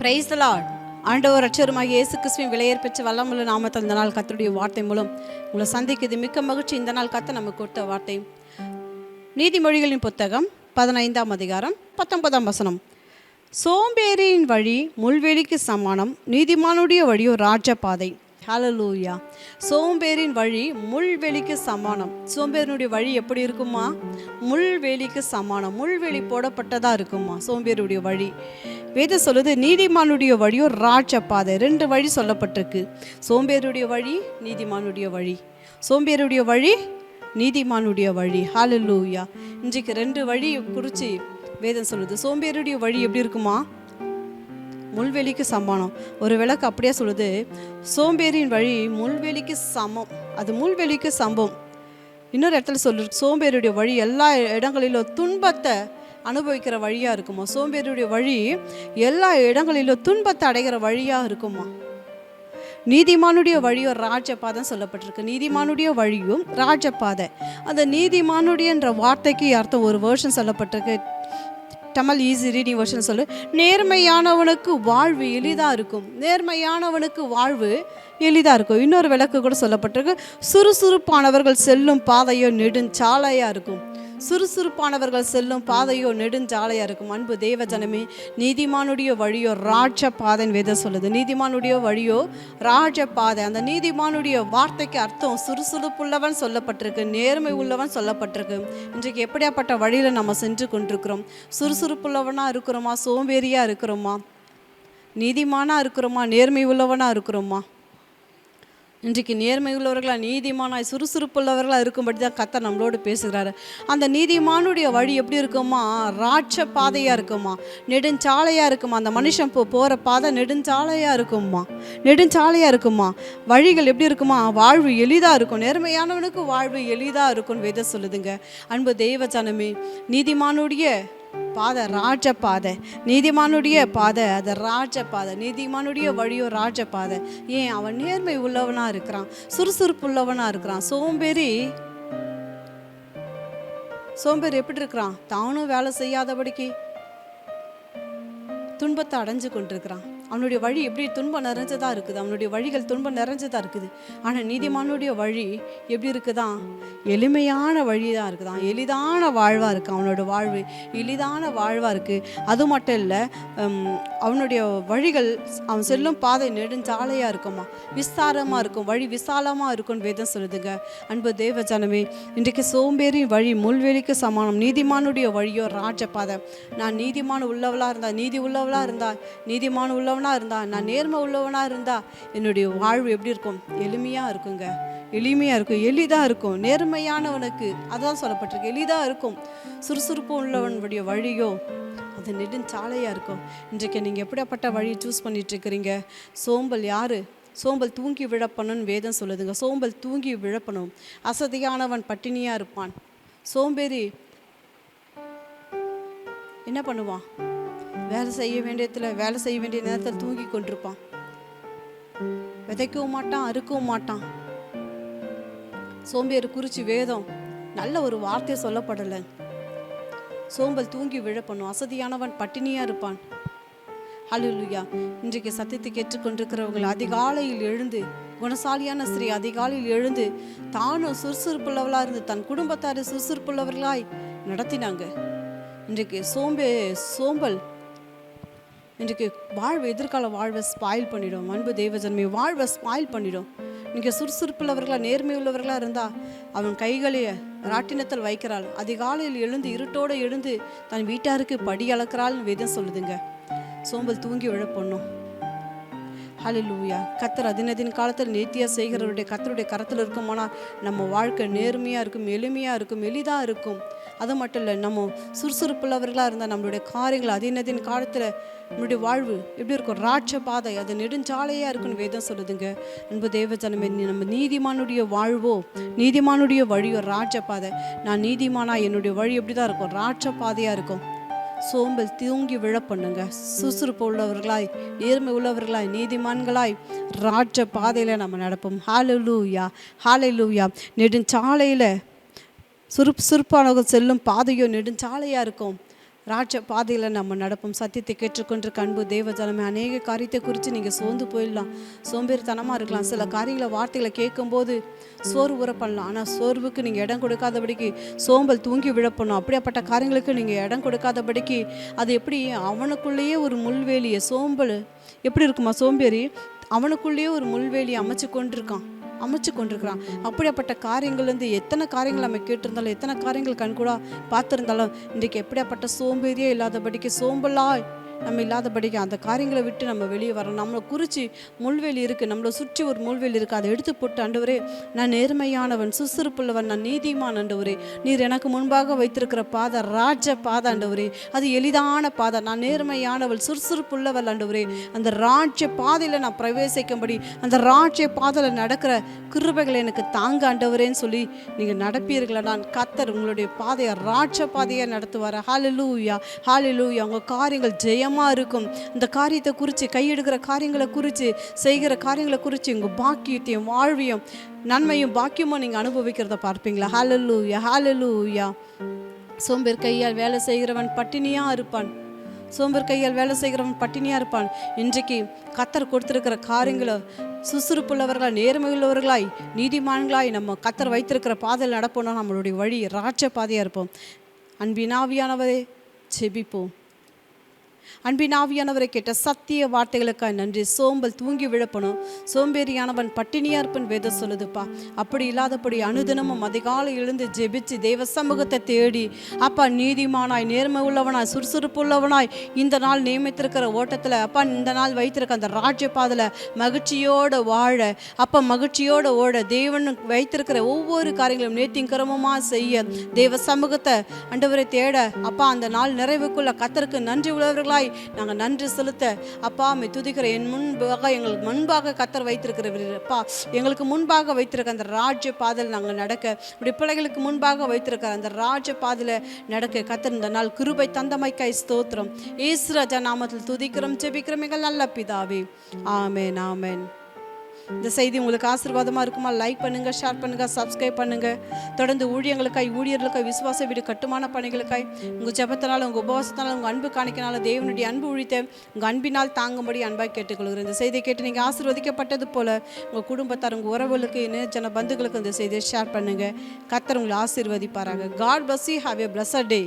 Praise the Lord. ஆண்டவர் ரட்சகருமாகிய இயேசு கிறிஸ்துவின் விலையேற பெற்ற வல்லமையுள்ள நாமத்தில் இந்த நாள் கர்த்தருடைய வார்த்தை மூலம் உங்களை சந்திக்குது மிக்க மகிழ்ச்சி. இந்த நாள் கர்த்தர் நமக்கு கொடுத்த வார்த்தை நீதிமொழிகளின் புத்தகம் 15ஆம் அதிகாரம் 19ஆம் வசனம். சோம்பேறியின் வழி முள்வெளிக்கு சமானம், நீதிமானுடைய வழியோ ராஜபாதை. ஹல்லேலூயா. சோம்பேறின் வழி முள்வெளிக்கு சமானம். சோம்பேறினுடைய வழி எப்படி இருக்குமா? முள்வெளிக்கு சமானம். முள்வெளி போடப்பட்டதாக இருக்குமா சோம்பேறியுடைய வழி? வேதம் சொல்லுது நீதிமானுடைய வழியோ ராஜபாதை. 2 வழி சொல்லப்பட்டிருக்கு. சோம்பேறியுடைய வழி, நீதிமானுடைய வழி. சோம்பேறியுடைய வழி, நீதிமானுடைய வழி. ஹல்லேலூயா. இன்றைக்கு 2 வழி குறித்து வேதம் சொல்லுது. சோம்பேறியுடைய வழி எப்படி இருக்குமா? முள்வெளிக்கு சமானம். ஒரு விளக்கு அப்படியே சொல்லுது, சோம்பேறியின் வழி முள்வெளிக்கு சமம். அது முள்வெளிக்கு சம்பம். இன்னொரு இடத்துல சொல்லு, சோம்பேறியுடைய வழி எல்லா இடங்களிலும் துன்பத்தை அனுபவிக்கிற வழியாக இருக்குமா? சோம்பேறியுடைய வழி எல்லா இடங்களிலும் துன்பத்தை அடைகிற வழியாக இருக்குமா? நீதிமானுடைய வழியோ ராஜபாதை சொல்லப்பட்டிருக்கு. நீதிமானுடைய வழியும் ராஜபாதை. அந்த நீதிமானுடையன்ற வார்த்தைக்கு அர்த்தம் ஒரு வேர்ஷன் சொல்லப்பட்டிருக்கு. தமிழ் ஈஸி ரீடிங் வெர்ஷன் சொல்லு, நேர்மையானவனுக்கு வாழ்வு எளிதாக இருக்கும். நேர்மையானவனுக்கு வாழ்வு எளிதாக இருக்கும். இன்னொரு விளக்கு கூட சொல்லப்பட்டிருக்கு, சுறுசுறுப்பானவர்கள் செல்லும் பாதையோ நெடுஞ்சாலையாக இருக்கும். சுறுசுறுப்பானவர்கள் செல்லும் பாதையோ நெடுஞ்சாலையாக இருக்கும். அன்பு தேவ ஜனமே, நீதிமானுடைய வழியோ ராஜபாதைன்னு வேதம் சொல்லுது. நீதிமானுடைய வழியோ ராஜபாதை. அந்த நீதிமானுடைய வார்த்தைக்கு அர்த்தம் சுறுசுறுப்புள்ளவன் சொல்லப்பட்டிருக்கு, நேர்மை உள்ளவன் சொல்லப்பட்டிருக்கு. இன்றைக்கு எப்படியாப்பட்ட வழியில் நம்ம சென்று கொண்டிருக்கிறோம்? சுறுசுறுப்புள்ளவனாக இருக்கிறோமா? சோம்பேறியாக இருக்கிறோமா? நீதிமானாக இருக்கிறோமா? நேர்மை உள்ளவனாக இருக்கிறோமா? இன்றைக்கு நேர்மை உள்ளவர்களாக நீதிமானாய் சுறுசுறுப்புள்ளவர்களாக இருக்கும்படி தான் கர்த்தர் நம்மளோடு பேசுகிறாரு. அந்த நீதிமானுடைய வழி எப்படி இருக்குமா? ராட்ச பாதையாக இருக்குமா? நெடுஞ்சாலையாக இருக்குமா? அந்த மனுஷன் போகிற பாதை நெடுஞ்சாலையாக இருக்குமா? நெடுஞ்சாலையாக இருக்குமா? வழிகள் எப்படி இருக்குமா? வாழ்வு எளிதாக இருக்கும். நேர்மையானவனுக்கு வாழ்வு எளிதாக இருக்கும்னு வேதம் சொல்லுதுங்க. அன்பு தெய்வ ஜனமே, நீதிமானுடைய பாதை ராஜபாதை. நீதிமானுடைய பாதை அது ராஜபாதை. நீதிமானுடைய வழியோ ராஜபாதை. ஏன்? அவன் நேர்மை உள்ளவனாக இருக்கிறான், சுறுசுறுப்பு உள்ளவனாக இருக்கிறான். சோம்பேறி எப்படி இருக்கிறான்? தானும் வேலை செய்யாதபடிக்கு துன்பத்தை அடைஞ்சு கொண்டிருக்கிறான். அவனுடைய வழி எப்படி துன்பம் நிறைஞ்சதாக இருக்குது. அவனுடைய வழிகள் துன்பம் நிறைஞ்சதாக இருக்குது. ஆனால் நீதிமானுடைய வழி எப்படி இருக்குதான்? எளிமையான வழி தான் இருக்குதான். எளிதான வாழ்வாக இருக்குது. அவனோட வாழ்வு எளிதான வாழ்வாக இருக்குது. அது மட்டும் இல்லை, அவனுடைய வழிகள், அவன் செல்லும் பாதை நெடுஞ்சாலையாக இருக்குமா, விஸ்தாரமாக இருக்கும். வழி விசாலமாக இருக்கும்னு வேதம் சொல்லுதுங்க. அன்பு தேவ ஜனமே, இன்றைக்கு சோம்பேறியின் வழி முள்வெளிக்கு சமானம், நீதிமானுடைய வழியோ ராஜபாதை. நான் நீதிமான உள்ளவளாக இருந்தா, நீதி உள்ளவளாக இருந்தா, நீதிமான உள்ளவனாக இருந்தா, நான் நேர்மை உள்ளவனாக இருந்தா என்னுடைய வாழ்வு எப்படி இருக்கும்? எளிமையாக இருக்குங்க. எளிமையாக இருக்கும், எளிதாக இருக்கும். நேர்மையானவனுக்கு அதான் சொல்லப்பட்டிருக்கு, எளிதாக இருக்கும். சுறுசுறுப்பு உள்ளவனுடைய வழியோ அது நெடுஞ்சாலையாக இருக்கும். இன்றைக்கு நீங்கள் எப்படிப்பட்ட வழியை சூஸ் பண்ணிட்டு இருக்கிறீங்க? சோம்பல் யாரு? சோம்பல் தூங்கி விழப்பணும்னு வேதம் சொல்லுதுங்க. சோம்பல் தூங்கி விழப்பணும். அசதியானவன் பட்டினியாக இருப்பான். சோம்பேறி என்ன பண்ணுவான்? வேலை செய்ய வேண்டிய நேரத்தில் தூங்கி கொண்டிருப்பான். விதைக்கவும் மாட்டான், அறுக்கவும் மாட்டான். சோம்பேறி குறித்து வேதம் நல்ல ஒரு வார்த்தையை சொல்லப்படலை. சோம்பல் தூங்கி விழப்பணும். அசதியானவன் பட்டினியாக இருப்பான். ஹல்லேலூயா. இன்றைக்கு சத்தியத்தை கேட்டுக்கொண்டிருக்கிறவர்கள் அதிகாலையில் எழுந்து, குணசாலியான ஸ்திரீ அதிகாலையில் எழுந்து தானும் சுறுசுறுப்புள்ளவளாக இருந்து தன் குடும்பத்தாரை சுறுசுறுப்புள்ளவர்களாய் நடத்தினாங்க. இன்றைக்கு சோம்பல் இன்றைக்கு எதிர்கால வாழ்வை ஸ்பாயில் பண்ணிடும். அன்பு தேவஜன்மை, வாழ்வை ஸ்பாயில் பண்ணிடும். நீங்கள் சுறுசுறுப்புள்ளவர்களாக நேர்மை உள்ளவர்களாக இருந்தால் அவன் கைகளை ராட்டினத்தில் வைக்கிறாள். அதிகாலையில் எழுந்து இருட்டோடு எழுந்து தன் வீட்டாருக்கு படி அளக்கிறாள்னு வேதம் சொல்லுதுங்க. சோம்பல் தூங்கி விழப்பண்ணும். ஹல்லேலூயா. கர்த்தர் அதினதின் காலத்தில் நேர்த்தியாக செய்கிறவருடைய கர்த்தருடைய கரத்தில் இருக்குமானால் நம்ம வாழ்க்கை நேர்மையாக இருக்கும், எளிமையாக இருக்கும், எளிதாக இருக்கும். அது மட்டும் இல்லை, நம்ம சுறுசுறுப்புள்ளவர்களாக இருந்தால் நம்மளுடைய காரியங்கள் அதினதின் காலத்தில் நம்மளுடைய வாழ்வு எப்படி இருக்கும்? ராட்சபாதை. அது நெடுஞ்சாலையாக இருக்குன்னு வேதம் சொல்லுதுங்க. அன்பு தேவ ஜனமே, நம்ம நீதிமானுடைய வாழ்வோ, நீதிமானுடைய வழியோ ராஜபாதை. நான் நீதிமானா, என்னுடைய வழி எப்படி தான் இருக்கும்? ராட்சபாதையாக இருக்கும். சோம்பல் தூங்கி விழப்பண்ணுங்க. சுறுசுறுப்பு உள்ளவர்களாய், நேர்மை உள்ளவர்களாய், நீதிமான்களாய் ராஜ பாதையில் நம்ம நடப்போம். ஹல்லேலூயா, ஹல்லேலூயா. நெடுஞ்சாலையில் சுறுப்பானவர்கள் செல்லும் பாதையோ நெடுஞ்சாலையாக இருக்கும். ராஜ பாதையில் நம்ம நடப்போம். சத்தியத்தை கேட்டுக்கொண்டிருக்க அன்பு தேவ ஜனமே, அநேக காரியத்தை குறித்து நீங்கள் சோர்ந்து போயிடலாம், சோம்பேறித்தனமாக இருக்கலாம். சில காரியங்களை வார்த்தைகளை கேட்கும்போது சோர்வு உற பண்ணலாம். ஆனால் சோர்வுக்கு நீங்கள் இடம் கொடுக்காதபடிக்கு சோம்பல் தூங்கி விழப்படணும். அப்படியாப்பட்ட காரியங்களுக்கு நீங்கள் இடம் கொடுக்காதபடிக்கு அது எப்படி அவனுக்குள்ளேயே ஒரு முள்வேலியை, சோம்பல் எப்படி இருக்குமா, சோம்பேறி அவனுக்குள்ளேயே ஒரு முள்வேலியை அமைச்சு கொண்டிருக்கிறான். அப்படியாப்பட்ட காரியங்கள்லேருந்து எத்தனை காரியங்கள் நம்ம கேட்டிருந்தாலும், எத்தனை காரியங்கள் கண்கூடா பார்த்துருந்தாலும், இன்றைக்கு எப்படியாப்பட்ட சோம்பேறியே இல்லாதபடிக்கு, சோம்பலாய் நம்ம இல்லாதபடிக்கு அந்த காரியங்களை விட்டு நம்ம வெளியே வரணும். நம்மளை குறித்து முள்வேலி இருக்குது, நம்மளை சுற்றி ஒரு முள்வேலி இருக்குது, அதை எடுத்து போட்டு, ஆண்டவரே நான் நேர்மையானவன், சுறுசுறுப்புள்ளவன், நான் நீதிமான் ஆண்டவரே, நீர் எனக்கு முன்பாக வைத்திருக்கிற பாதை ராஜ பாதை ஆண்டவரே, அது எளிதான பாதை, நான் நேர்மையானவள், சுறுசுறுப்புள்ளவள் ஆண்டவரே, அந்த ராஜ்ய பாதையில் நான் பிரவேசிக்கும்படி, அந்த ராஜ்ய பாதையில் நடக்கிற கிருபைகளை எனக்கு தாங்க ஆண்டவரேன்னு சொல்லி நீங்கள் நடப்பீர்களா? நான் கர்த்தர் உங்களுடைய பாதையை ராஜ பாதையை நடத்துவார். ஹல்லேலூயா, ஹல்லேலூயா. உங்கள் காரியங்கள் ஜெயமாக இருக்கும். இந்த காரியத்தை குறித்து, கையெடுக்கிற காரியங்களை குறித்து, செய்கிற காரியங்களை குறித்து உங்கள் பாக்கியத்தையும் வாழ்வையும் நன்மையும் பாக்கியமும் நீங்கள் அனுபவிக்கிறத பார்ப்பீங்களா? ஹல்லேலூயா, ஹல்லேலூயா. சோம்பேறி கையால் வேலை செய்கிறவன் பட்டினியாக இருப்பான். பட்டினியாக இருப்பான். இன்றைக்கு கர்த்தர் கொடுத்துருக்கிற காரியங்களை சுறுசுறுப்புள்ளவர்களாய், நேர்மையுள்ளவர்களாய், நீதிமான்களாய் நம்ம கர்த்தர் வைத்திருக்கிற பாதையில் நடப்போம்னா நம்மளுடைய வழி ராஜ பாதையாக இருப்போம். அன்பின் ஆவியானவரே, ஜெபிப்போம். அன்பின் ஆவியானவரை கேட்ட சத்திய வார்த்தைகளுக்காக நன்றி. சோம்பல் தூங்கி விழப்பணும், சோம்பேறியானவன் பட்டினியாக இருப்பன் வேதம் சொல்லுதுப்பா. அப்படி இல்லாதபடி அனுதினமும் அதிகாலை எழுந்து ஜெபிச்சு தேவ சமூகத்தை தேடி, அப்பா நீதிமானாய், நேர்மை உள்ளவனாய், சுறுசுறுப்பு உள்ளவனாய் இந்த நாள் நியமித்திருக்கிற ஓட்டத்தில், அப்பா இந்த நாள் வைத்திருக்க அந்த ராஜ்ய பாதையில் மகிழ்ச்சியோடு வாழ, அப்பா மகிழ்ச்சியோடு ஓட, தேவன் வைத்திருக்கிற ஒவ்வொரு காரியங்களும் நேர்த்திங்கரமாக செய்ய, தேவ சமூகத்தை ஆண்டவரை தேட, அப்பா அந்த நாள் நிறைவுக்குள்ள கர்த்தருக்கு நன்றி உள்ளவர்களாய் நாங்கள் நன்றி செலுத்த, அப்பா துதிக்கிற என் முன்பாக, எங்களுக்கு முன்பாக கர்த்தர் வைத்திருக்கிறப்பா, எங்களுக்கு முன்பாக வைத்திருக்க அந்த ராஜ்ய பாதையில் நாங்கள் நடக்க, இப்படி பிள்ளைகளுக்கு முன்பாக வைத்திருக்கிற அந்த ராஜ்ய பாதையில் நடக்க கர்த்தர் இந்த நாள் கிருபை தந்தமைக்காய் ஸ்தோத்திரம். இயேசு ராஜா நாமத்தில் துதிக்கிறோம், ஜெபிக்கிறோம் எங்கள் நல்ல பிதாவே. ஆமென், ஆமென். இந்த செய்தி உங்களுக்கு ஆசீர்வாதமாக இருக்குமா? லைக் பண்ணுங்கள், ஷேர் பண்ணுங்கள், சப்ஸ்கிரைப் பண்ணுங்கள். தொடர்ந்து ஊழியர்களுக்காய், விசுவாச வீடு கட்டுமான பணிகளுக்காய், உங்கள் ஜெபத்தினால், உங்கள் உபவாசத்தினால், உங்கள் அன்பு காணிக்கனால, தேவனுடைய அன்பு உழித்த உங்கள் அன்பினால் தாங்கும்படி அன்பாய் கேட்டுக்கொள்கிறேன். இந்த செய்தியை கேட்டு நீங்கள் ஆசீர்வதிக்கப்பட்டது போல உங்கள் குடும்பத்தார், உங்கள் உறவுகளுக்கு, ஜன பந்துகளுக்கு இந்த செய்தியை ஷேர் பண்ணுங்கள். கர்த்தர் உங்களை ஆசீர்வதிப்பாராங்க. God bless you. Have a blessed day.